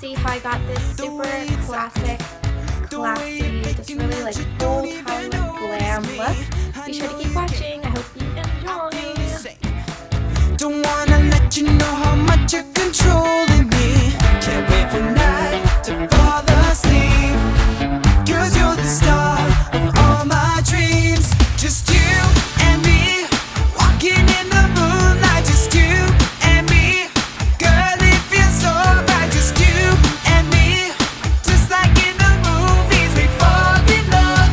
see how I got this super classic, classy, just really like old-time glam look. Be sure to keep watching. I hope you enjoy. Don't wanna let you know how much you're controlling me. Can't wait for night to fall asleep. 'Cause you're the star of all my dreams. Just you and me, walking in the moonlight. Just you and me, girl, it feels so right. Just you and me, just like in the movies, we fall in love.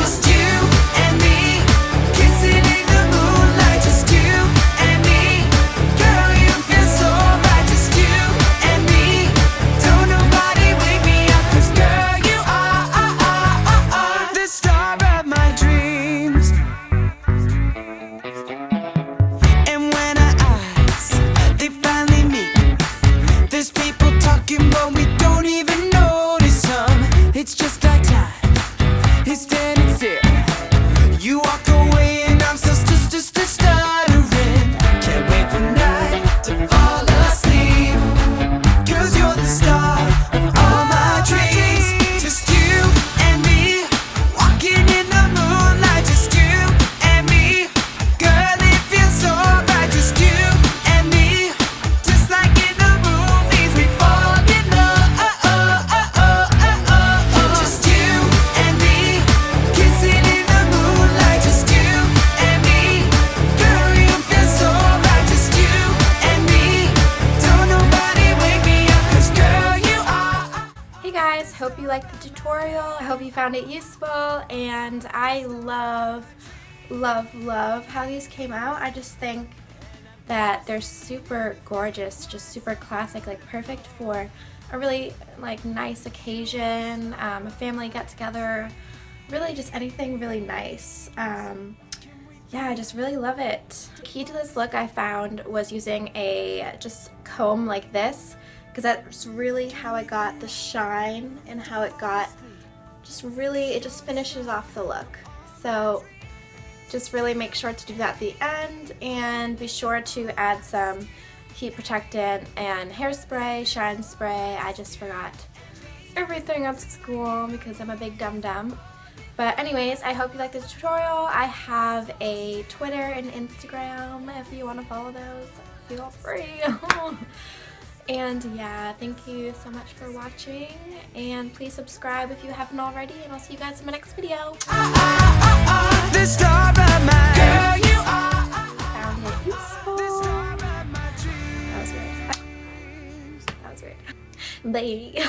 Just you and me, kissing in the moonlight. Just you and me, girl, you feel so right. Just you and me, don't nobody wake me up. 'Cause girl, you are the star of my dreams. And when our eyes, they finally meet, there's people talking but we don't even notice them. It's just like time, it's standing still. You walk away and I'm still just stuttering. Can't wait for night to fall asleep. 'Cause you're the star of all my dreams. Just you and me, walking in the moonlight. Just you and me, girl, it feels so right. Just you and me, just like in the movies, we fall in love. Just you and me, kissing in the moonlight. Just you and me, girl, you feel so right. Just you and me, don't nobody wake me up. 'Cause girl, you are. Hey guys, hope you liked the tutorial. I hope you found it useful, and I love how these came out. I just think that they're super gorgeous, just super classic, like perfect for a really like nice occasion, a family get together, really just anything really nice. Yeah, I just really love it. The key to this look I found was using a just comb like this, because that's really how I got the shine and how it got just really, it just finishes off the look. So just really make sure to do that at the end, and be sure to add some heat protectant and hairspray, shine spray. I just forgot everything at school because I'm a big dum-dum. But anyways, I hope you liked this tutorial. I have a Twitter and Instagram. If you want to follow those, feel free. And yeah, thank you so much for watching, and please subscribe if you haven't already, and I'll see you guys in my next video. The star of my girl, you are. Found it useful. The star of my That was weird. That was weird. Bye.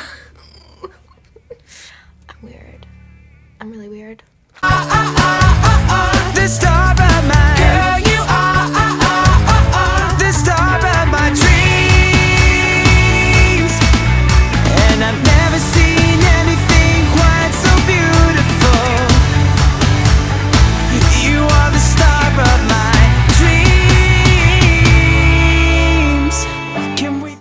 I'm weird. I'm really weird. The star